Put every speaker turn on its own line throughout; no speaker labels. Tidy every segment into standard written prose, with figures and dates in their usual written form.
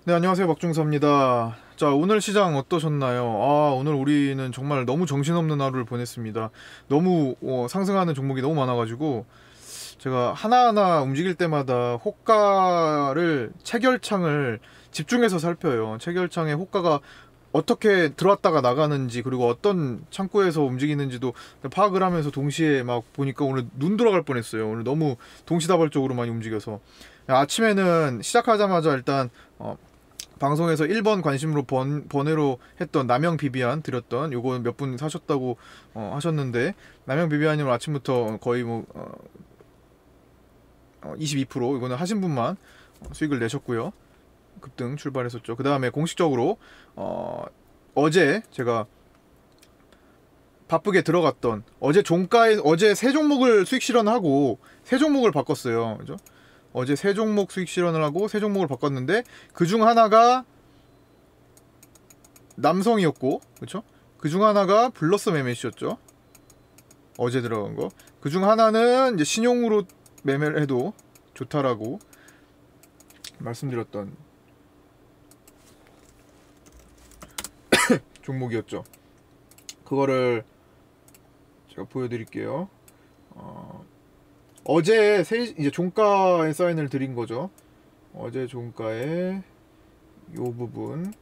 네, 안녕하세요. 박중서입니다. 자, 오늘 시장 어떠셨나요? 오늘 우리는 정말 너무 정신없는 하루를 보냈습니다. 너무 상승하는 종목이 너무 많아가지고 제가 하나하나 움직일 때마다 호가를 체결창을 집중해서 살펴요. 체결창에 호가가 어떻게 들어왔다가 나가는지, 그리고 어떤 창구에서 움직이는지도 파악을 하면서 동시에 막 보니까 오늘 눈 돌아갈 뻔했어요. 오늘 너무 동시다발적으로 많이 움직여서. 아침에는 시작하자마자 일단 방송에서 1번 관심으로 번외로 했던 남영 비비안 드렸던 요거 몇 분 사셨다고 하셨는데, 남영 비비안님 아침부터 거의 22% 이거는 하신 분만 수익을 내셨고요. 급등 출발했었죠. 그 다음에 공식적으로 어제 제가 바쁘게 들어갔던 어제 종가에 어제 세 종목을 수익 실현하고 세 종목을 바꿨어요. 그죠? 어제 세 종목 수익 실현을 하고 세 종목을 바꿨는데 그 중 하나가 남성이었고, 그렇죠? 그 중 하나가 블러썸 MS였죠. 어제 들어간 거. 그 중 하나는 이제 신용으로 매매를 해도 좋다라고 말씀드렸던 종목이었죠. 그거를 제가 보여드릴게요. 어제 이제 종가에 사인을 드린 거죠. 어제 종가에 요 부분,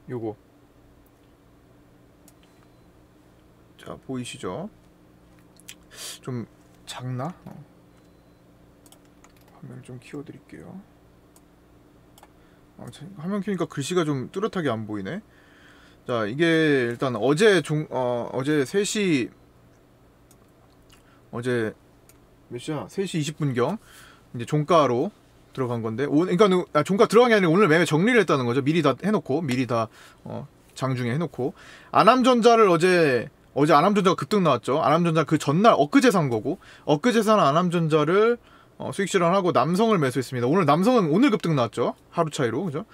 요거 자 보이시죠? 좀 작나? 화면을 좀 키워드릴게요. 화면 키니까 글씨가 좀 뚜렷하게 안 보이네. 자, 이게 일단 어제 3시, 어제 몇 시야? 3시 20분경 이제 종가로 들어간 건데, 그러니까 종가 들어간 게 아니라 오늘 매매 정리를 했다는 거죠. 미리 다 해놓고, 미리 다 장중에 해놓고. 아남전자를 어제 아남전자가 급등 나왔죠. 아남전자 그 전날 엊그제 산 거고, 엊그제 산 아남전자를 수익 실현하고 남성을 매수했습니다. 오늘 남성은 오늘 급등 나왔죠. 하루 차이로, 그죠?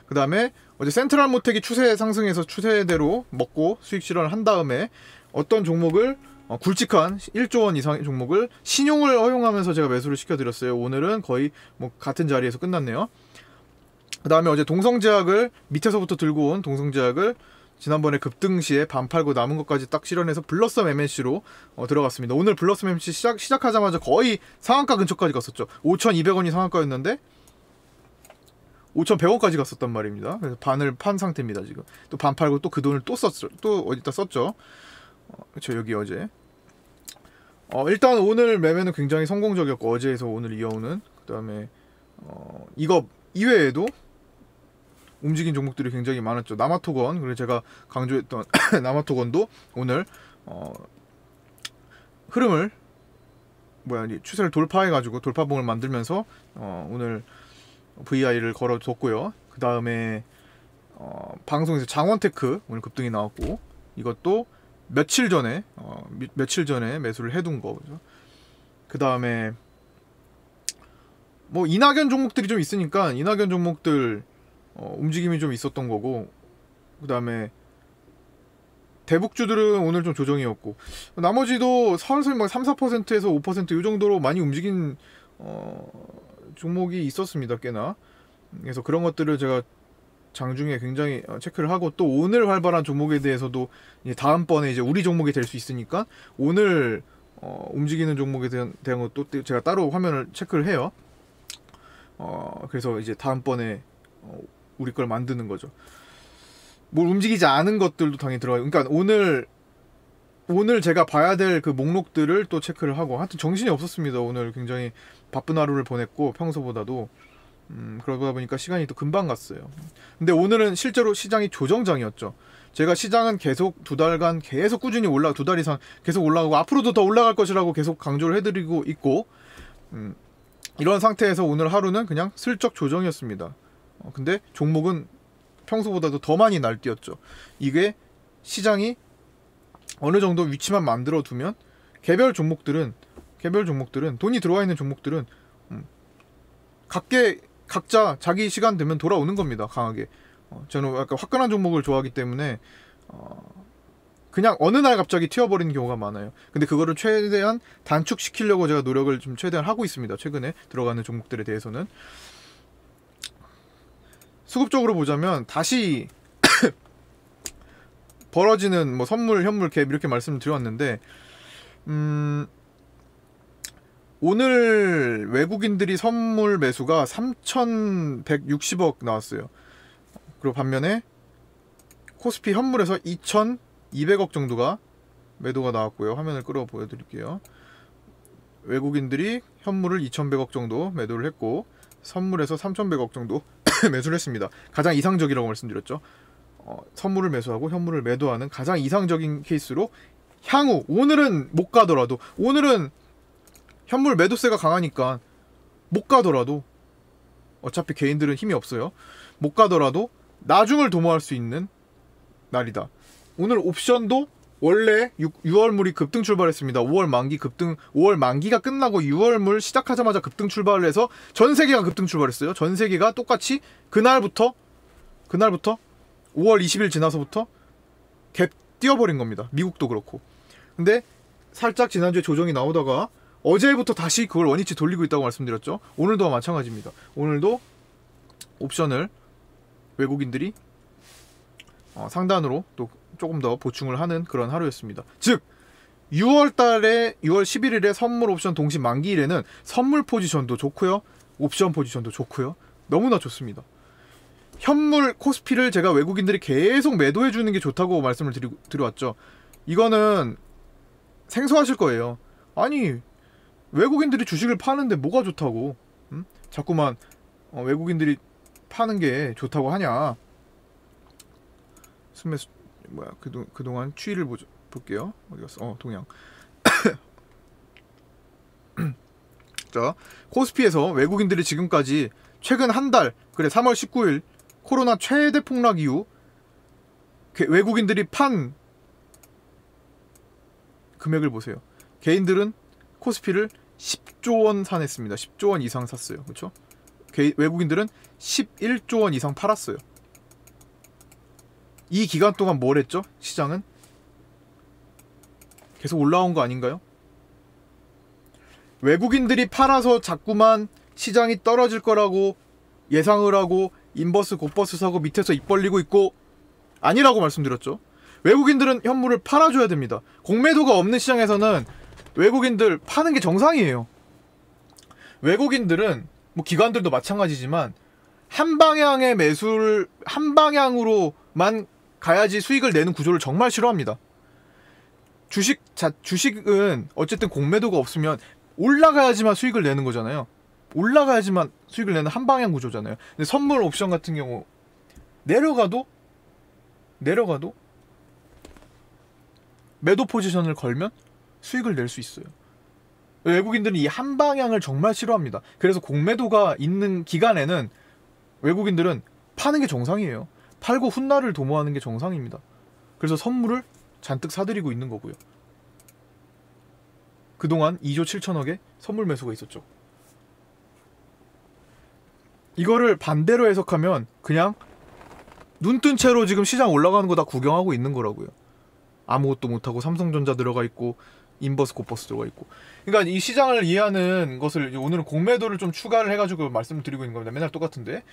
그 다음에 어제 센트럴 모텍이 추세 상승해서 추세대로 먹고 수익 실현을 한 다음에 어떤 종목을 굵직한 1조 원 이상의 종목을 신용을 허용하면서 제가 매수를 시켜드렸어요. 오늘은 거의 뭐 같은 자리에서 끝났네요. 그 다음에 어제 동성제약을 밑에서부터 들고 온 동성제약을 지난번에 급등 시에 반 팔고 남은 것까지 딱 실현해서 블러썸 MNC로 들어갔습니다. 오늘 블러썸 MNC 시작하자마자 거의 상한가 근처까지 갔었죠. 5,200원이 상한가였는데 5,100원까지 갔었단 말입니다. 그래서 반을 판 상태입니다. 지금 또 반 팔고 또 그 돈을 또 썼죠. 또 어디다 썼죠. 그쵸, 여기 어제. 일단 오늘 매매는 굉장히 성공적이었고, 어제에서 오늘 이어오는, 그 다음에 이거 이외에도 움직인 종목들이 굉장히 많았죠. 남아토건, 그리고 제가 강조했던 남아토건도 오늘 흐름을 추세를 돌파해가지고 돌파봉을 만들면서 오늘 VI를 걸어뒀고요. 그 다음에 방송에서 장원테크 오늘 급등이 나왔고, 이것도 며칠 전에 매수를 해둔 거죠. 그 다음에 뭐 이낙연 종목들이 좀 있으니까 이낙연 종목들 움직임이 좀 있었던 거고, 그 다음에 대북주들은 오늘 좀 조정이었고, 나머지도 서서히 막 3, 4%에서 5%이 정도로 많이 움직인 종목이 있었습니다. 꽤나. 그래서 그런 것들을 제가 장중에 굉장히 체크를 하고, 또 오늘 활발한 종목에 대해서도 이제 다음번에 이제 우리 종목이 될 수 있으니까 오늘 움직이는 종목에 대한 것도 제가 따로 화면을 체크를 해요. 그래서 이제 다음번에 우리 걸 만드는 거죠. 뭘 움직이지 않은 것들도 당연히 들어가요. 그러니까 오늘 제가 봐야 될 그 목록들을 또 체크를 하고, 하여튼 정신이 없었습니다. 오늘 굉장히 바쁜 하루를 보냈고, 평소보다도 그러다 보니까 시간이 또 금방 갔어요. 근데 오늘은 실제로 시장이 조정장이었죠. 제가 시장은 계속 2달간 계속 꾸준히 두 달 이상 계속 올라가고 앞으로도 더 올라갈 것이라고 계속 강조를 해드리고 있고, 이런 상태에서 오늘 하루는 그냥 슬쩍 조정이었습니다. 근데 종목은 평소보다도 더 많이 날뛰었죠. 이게 시장이 어느 정도 위치만 만들어 두면 개별 종목들은 돈이 들어와 있는 종목들은 각자 자기 시간 되면 돌아오는 겁니다. 강하게. 저는 약간 화끈한 종목을 좋아하기 때문에 그냥 어느 날 갑자기 튀어버리는 경우가 많아요. 근데 그거를 최대한 단축시키려고 제가 노력을 좀 최대한 하고 있습니다. 최근에 들어가는 종목들에 대해서는. 수급적으로 보자면 다시 벌어지는 뭐 선물, 현물, 갭 이렇게 말씀을 드렸는데 오늘 외국인들이 선물 매수가 3,160억 나왔어요. 그리고 반면에 코스피 현물에서 2,200억 정도가 매도가 나왔고요. 화면을 끌어 보여드릴게요. 외국인들이 현물을 2,100억 정도 매도를 했고 선물에서 3,100억 정도 매수를 했습니다. 가장 이상적이라고 말씀드렸죠. 선물을 매수하고 현물을 매도하는 가장 이상적인 케이스로 향후 오늘은 못 가더라도, 오늘은 현물 매도세가 강하니까 못 가더라도, 어차피 개인들은 힘이 없어요. 못 가더라도 나중을 도모할 수 있는 날이다. 오늘 옵션도 원래 6월물이 급등 출발했습니다. 5월 만기 급등, 5월 만기가 끝나고 6월물 시작하자마자 급등 출발을 해서 전 세계가 급등 출발했어요. 전 세계가 똑같이 그날부터 5월 20일 지나서부터 갭 뛰어버린 겁니다. 미국도 그렇고. 근데 살짝 지난주에 조정이 나오다가 어제부터 다시 그걸 원위치 돌리고 있다고 말씀드렸죠. 오늘도 마찬가지입니다. 오늘도 옵션을 외국인들이 상단으로 또 조금 더 보충을 하는 그런 하루였습니다. 즉 6월 11일에 선물 옵션 동시 만기일에는 선물 포지션도 좋고요, 옵션 포지션도 좋고요, 너무나 좋습니다. 현물 코스피를 제가 외국인들이 계속 매도해주는 게 좋다고 말씀을 드려왔죠. 이거는 생소하실 거예요. 아니 외국인들이 주식을 파는데 뭐가 좋다고 자꾸만 외국인들이 파는 게 좋다고 하냐. 순매수 뭐야, 그동안 추이를 볼게요. 어디 갔어? 동양. 자, 코스피에서 외국인들이 지금까지 최근 한 달, 그래 3월 19일 코로나 최대 폭락 이후 외국인들이 판 금액을 보세요. 개인들은 코스피를 10조 원 사냈습니다. 10조 원 이상 샀어요. 그렇죠? 외국인들은 11조 원 이상 팔았어요. 이 기간 동안 뭘 했죠? 시장은 계속 올라온 거 아닌가요? 외국인들이 팔아서 자꾸만 시장이 떨어질 거라고 예상을 하고 인버스 곧버스 사고 밑에서 입 벌리고 있고, 아니라고 말씀드렸죠. 외국인들은 현물을 팔아줘야 됩니다. 공매도가 없는 시장에서는 외국인들 파는 게 정상이에요. 외국인들은 뭐 기관들도 마찬가지지만 한 방향의 매수를 한 방향으로만 가야지 수익을 내는 구조를 정말 싫어합니다. 주식은 어쨌든 공매도가 없으면 올라가야지만 수익을 내는 거잖아요. 올라가야지만 수익을 내는 한 방향 구조잖아요. 근데 선물 옵션 같은 경우 내려가도 매도 포지션을 걸면 수익을 낼 수 있어요. 외국인들은 이 한 방향을 정말 싫어합니다. 그래서 공매도가 있는 기간에는 외국인들은 파는 게 정상이에요. 팔고 훗날을 도모하는 게 정상입니다. 그래서 선물을 잔뜩 사들이고 있는 거고요. 그동안 2조 7천억의 선물 매수가 있었죠. 이거를 반대로 해석하면 그냥 눈뜬 채로 지금 시장 올라가는 거 다 구경하고 있는 거라고요. 아무것도 못하고 삼성전자 들어가 있고 인버스 곧버스 들어가 있고. 그러니까 이 시장을 이해하는 것을 오늘은 공매도를 좀 추가를 해가지고 말씀을 드리고 있는 겁니다. 맨날 똑같은데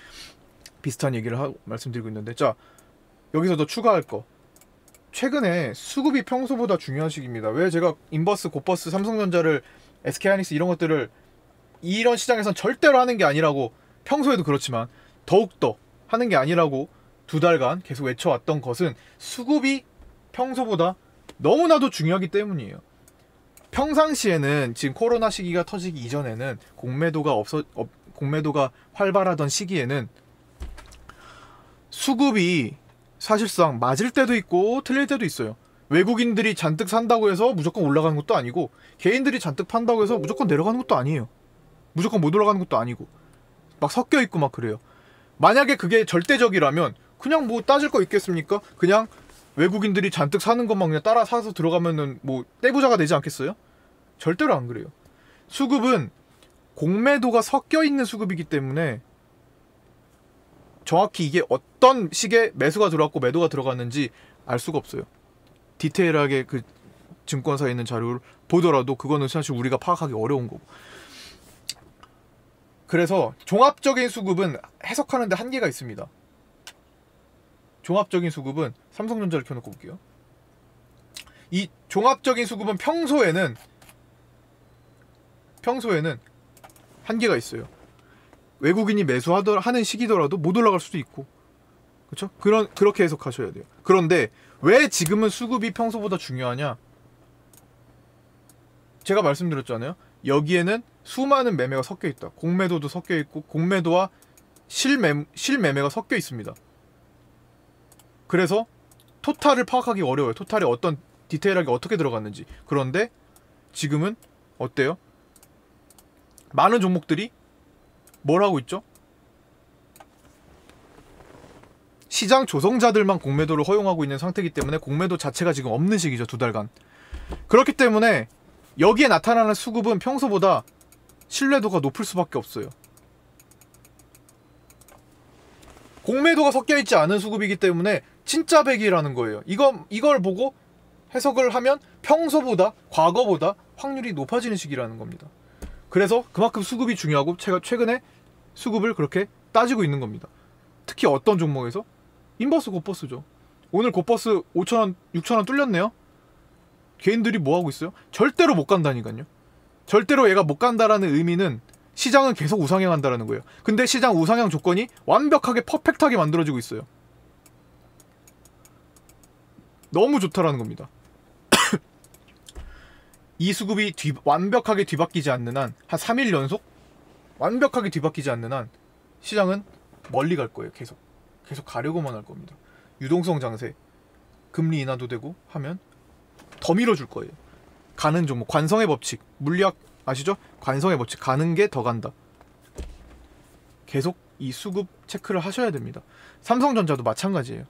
비슷한 얘기를 말씀드리고 있는데, 자 여기서 더 추가할 거, 최근에 수급이 평소보다 중요한 시기입니다. 왜 제가 인버스, 곧버스, 삼성전자를, SK하이닉스 이런 것들을 이런 시장에선 절대로 하는 게 아니라고, 평소에도 그렇지만 더욱더 하는 게 아니라고 2달간 계속 외쳐왔던 것은 수급이 평소보다 너무나도 중요하기 때문이에요. 평상시에는 지금 코로나 시기가 터지기 이전에는 공매도가 활발하던 시기에는 수급이 사실상 맞을 때도 있고 틀릴 때도 있어요. 외국인들이 잔뜩 산다고 해서 무조건 올라가는 것도 아니고, 개인들이 잔뜩 판다고 해서 무조건 내려가는 것도 아니에요. 무조건 못 올라가는 것도 아니고 막 섞여 있고 막 그래요. 만약에 그게 절대적이라면 그냥 뭐 따질 거 있겠습니까? 그냥 외국인들이 잔뜩 사는 것만 그냥 따라 사서 들어가면은 뭐 떼부자가 되지 않겠어요? 절대로 안 그래요. 수급은 공매도가 섞여 있는 수급이기 때문에 정확히 이게 어떤 식의 매수가 들어왔고 매도가 들어갔는지 알 수가 없어요. 디테일하게 그 증권사에 있는 자료를 보더라도 그거는 사실 우리가 파악하기 어려운 거고. 그래서 종합적인 수급은 해석하는데 한계가 있습니다. 종합적인 수급은 삼성전자를 켜놓고 볼게요. 이 종합적인 수급은 평소에는 한계가 있어요. 외국인이 매수하는 시기더라도 못 올라갈 수도 있고, 그렇죠? 그렇게 해석하셔야 돼요. 그런데 왜 지금은 수급이 평소보다 중요하냐? 제가 말씀드렸잖아요. 여기에는 수많은 매매가 섞여 있다. 공매도도 섞여 있고, 공매도와 실매매가 섞여 있습니다. 그래서 토탈을 파악하기 어려워요. 토탈이 어떤 디테일하게 어떻게 들어갔는지. 그런데 지금은 어때요? 많은 종목들이 뭘 하고 있죠? 시장 조성자들만 공매도를 허용하고 있는 상태이기 때문에 공매도 자체가 지금 없는 시기죠. 2달간. 그렇기 때문에 여기에 나타나는 수급은 평소보다 신뢰도가 높을 수밖에 없어요. 공매도가 섞여있지 않은 수급이기 때문에 진짜 백이라는 거예요. 이걸 보고 해석을 하면 평소보다, 과거보다 확률이 높아지는 시기라는 겁니다. 그래서 그만큼 수급이 중요하고 제가 최근에 수급을 그렇게 따지고 있는 겁니다. 특히 어떤 종목에서? 인버스 곧버스죠. 오늘 곧버스 5,000원, 6,000원 뚫렸네요. 개인들이 뭐 하고 있어요? 절대로 못 간다니까요. 절대로 얘가 못 간다라는 의미는 시장은 계속 우상향한다라는 거예요. 근데 시장 우상향 조건이 완벽하게 퍼펙트하게 만들어지고 있어요. 너무 좋다라는 겁니다. 이 수급이 완벽하게 뒤바뀌지 않는 한 3일 연속? 완벽하게 뒤바뀌지 않는 한 시장은 멀리 갈 거예요. 계속 가려고만 할 겁니다. 유동성 장세, 금리 인하도 되고 하면 더 밀어줄 거예요. 가는 종목, 관성의 법칙, 물리학 아시죠? 관성의 법칙, 가는 게 더 간다. 계속 이 수급 체크를 하셔야 됩니다. 삼성전자도 마찬가지예요.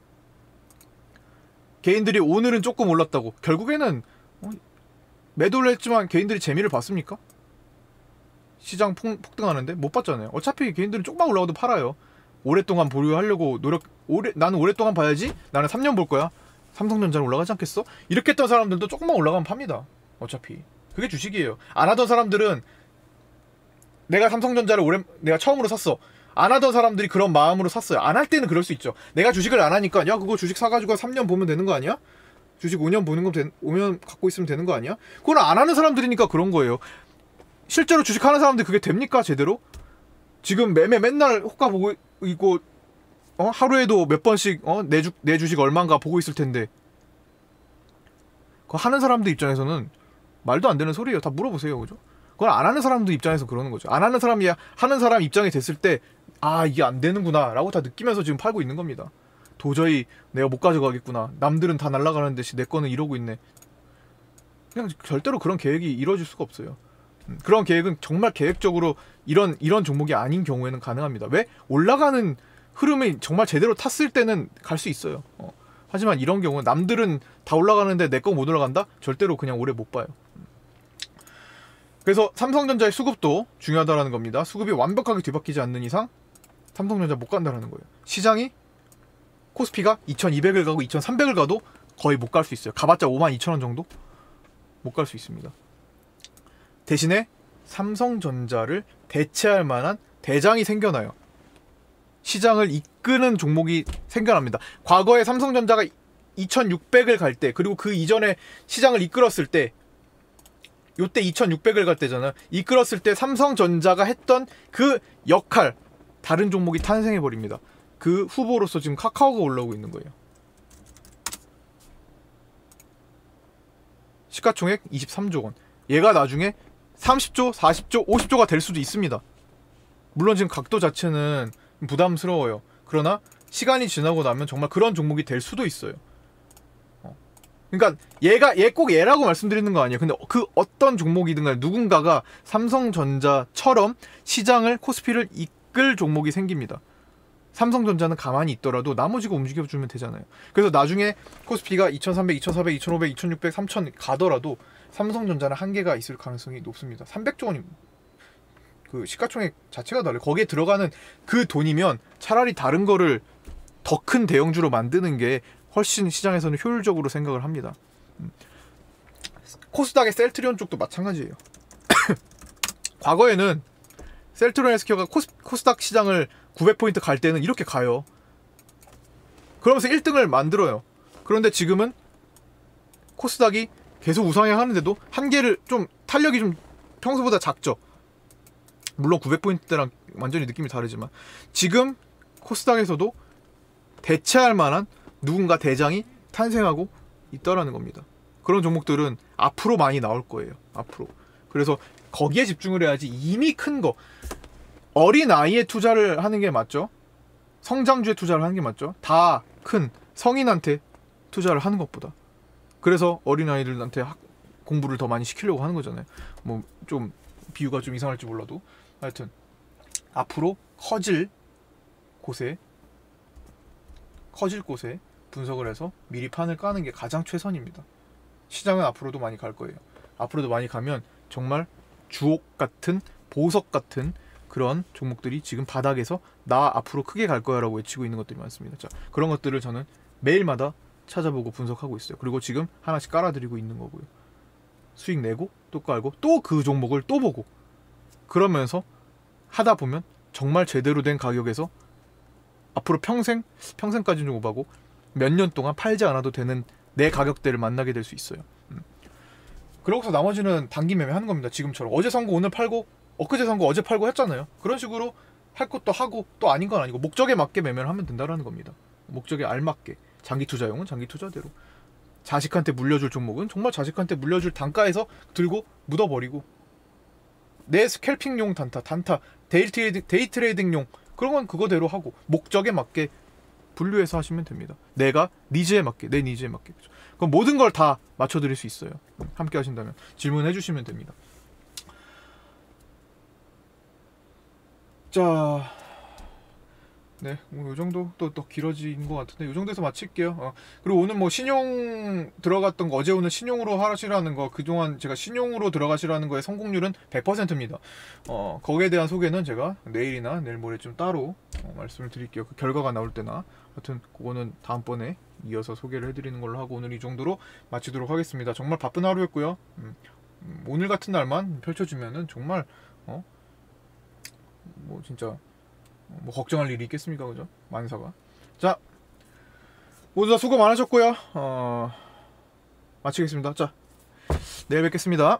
개인들이 오늘은 조금 올랐다고 결국에는 매도를 했지만 개인들이 재미를 봤습니까? 시장 폭등하는데 못 봤잖아요. 어차피 개인들은 조금만 올라가도 팔아요. 오랫동안 보유하려고 나는 오랫동안 봐야지. 나는 3년 볼 거야. 삼성전자는 올라가지 않겠어? 이렇게 했던 사람들도 조금만 올라가면 팝니다. 어차피 그게 주식이에요. 안 하던 사람들은 내가 삼성전자를 내가 처음으로 샀어. 안 하던 사람들이 그런 마음으로 샀어요. 안 할 때는 그럴 수 있죠. 내가 주식을 안 하니까 야 그거 주식 사가지고 3년 보면 되는 거 아니야? 주식 5년 보는 거 5년 갖고 있으면 되는 거 아니야? 그건 안 하는 사람들이니까 그런 거예요. 실제로 주식 하는 사람들 그게 됩니까 제대로? 지금 매매 맨날 호가 보고 있고 하루에도 몇 번씩 내 주식 얼마인가 보고 있을 텐데 그거 하는 사람들 입장에서는 말도 안 되는 소리예요. 다 물어보세요. 그죠? 그걸 안 하는 사람들 입장에서 그러는 거죠. 안 하는 사람이 하는 사람 입장이 됐을 때 이게 안 되는구나 라고 다 느끼면서 지금 팔고 있는 겁니다. 도저히 내가 못 가져가겠구나. 남들은 다 날아가는 듯이 내 거는 이러고 있네. 그냥 절대로 그런 계획이 이루어질 수가 없어요. 그런 계획은 정말 계획적으로 이런 종목이 아닌 경우에는 가능합니다. 왜? 올라가는 흐름이 정말 제대로 탔을 때는 갈 수 있어요. 하지만 이런 경우는 남들은 다 올라가는데 내 거 못 올라간다? 절대로 그냥 오래 못 봐요. 그래서 삼성전자의 수급도 중요하다는 겁니다. 수급이 완벽하게 뒤바뀌지 않는 이상 삼성전자 못 간다는 거예요. 시장이 코스피가 2200을 가고 2300을 가도 거의 못 갈 수 있어요. 가봤자 52,000원 정도? 못 갈 수 있습니다. 대신에 삼성전자를 대체할 만한 대장이 생겨나요. 시장을 이끄는 종목이 생겨납니다. 과거에 삼성전자가 2600을 갈 때, 그리고 그 이전에 시장을 이끌었을 때, 요때 2600을 갈 때잖아. 이끌었을 때 삼성전자가 했던 그 역할, 다른 종목이 탄생해버립니다. 그 후보로서 지금 카카오가 올라오고 있는 거예요. 시가총액 23조 원. 얘가 나중에 30조, 40조, 50조가 될 수도 있습니다. 물론 지금 각도 자체는 부담스러워요. 그러나 시간이 지나고 나면 정말 그런 종목이 될 수도 있어요. 그러니까 얘 꼭 얘라고 말씀드리는 거 아니에요. 근데 그 어떤 종목이든 간에 누군가가 삼성전자처럼 시장을, 코스피를 이끌 종목이 생깁니다. 삼성전자는 가만히 있더라도 나머지가 움직여주면 되잖아요. 그래서 나중에 코스피가 2300, 2400, 2500, 2600, 3000 가더라도 삼성전자는 한계가 있을 가능성이 높습니다. 300조 원이 그 시가총액 자체가 달라요. 거기에 들어가는 그 돈이면 차라리 다른 거를 더 큰 대형주로 만드는 게 훨씬 시장에서는 효율적으로 생각을 합니다. 코스닥의 셀트리온 쪽도 마찬가지예요. 과거에는 셀트리온 헬스케어가 코스닥 시장을 900포인트 갈 때는 이렇게 가요. 그러면서 1등을 만들어요. 그런데 지금은 코스닥이 계속 우상향 하는데도 한계를 좀 탄력이 좀 평소보다 작죠. 물론 900포인트대랑 완전히 느낌이 다르지만 지금 코스닥에서도 대체할 만한 누군가 대장이 탄생하고 있다라는 겁니다. 그런 종목들은 앞으로 많이 나올 거예요. 앞으로. 그래서 거기에 집중을 해야지 이미 큰 거 어린 아이에 투자를 하는 게 맞죠? 성장주에 투자를 하는 게 맞죠? 다 큰 성인한테 투자를 하는 것보다. 그래서 어린아이들한테 공부를 더 많이 시키려고 하는 거잖아요. 뭐 좀 비유가 좀 이상할지 몰라도 하여튼 앞으로 커질 곳에 분석을 해서 미리 판을 까는 게 가장 최선입니다. 시장은 앞으로도 많이 갈 거예요. 앞으로도 많이 가면 정말 주옥 같은 보석 같은 그런 종목들이 지금 바닥에서 나 앞으로 크게 갈 거야 라고 외치고 있는 것들이 많습니다. 자, 그런 것들을 저는 매일마다 찾아보고 분석하고 있어요. 그리고 지금 하나씩 깔아드리고 있는 거고요. 수익 내고 또 깔고 또 그 종목을 또 보고 그러면서 하다 보면 정말 제대로 된 가격에서 앞으로 평생까지는 좀 오바고 몇 년 동안 팔지 않아도 되는 내 가격대를 만나게 될 수 있어요. 그러고서 나머지는 단기 매매 하는 겁니다. 지금처럼 어제 산 거 오늘 팔고 엊그제 산 거 어제 팔고 했잖아요. 그런 식으로 할 것도 하고 또 아닌 건 아니고 목적에 맞게 매매를 하면 된다라는 겁니다. 목적에 알맞게 장기 투자용은 장기 투자대로 자식한테 물려줄 종목은 정말 자식한테 물려줄 단가에서 들고 묻어버리고 내 스캘핑용 단타 데이 트레이딩용 그런 건 그거대로 하고 목적에 맞게 분류해서 하시면 됩니다. 내가 니즈에 맞게 내 니즈에 맞게 그럼 모든 걸 다 맞춰드릴 수 있어요. 함께 하신다면 질문해 주시면 됩니다. 자, 네, 뭐 이 정도 또 길어진 것 같은데 이 정도에서 마칠게요. 그리고 오늘 뭐 신용 들어갔던 거 어제 오늘 신용으로 하시라는 거 그동안 제가 신용으로 들어가시라는 거의 성공률은 100%입니다. 거기에 대한 소개는 제가 내일이나 내일 모레 좀 따로 말씀을 드릴게요. 그 결과가 나올 때나 하여튼 그거는 다음번에 이어서 소개를 해드리는 걸로 하고 오늘 이 정도로 마치도록 하겠습니다. 정말 바쁜 하루였고요. 오늘 같은 날만 펼쳐주면은 정말 뭐 진짜 뭐 걱정할 일이 있겠습니까, 그죠? 만사가. 자, 모두 다 수고 많으셨고요. 마치겠습니다. 자, 내일 뵙겠습니다.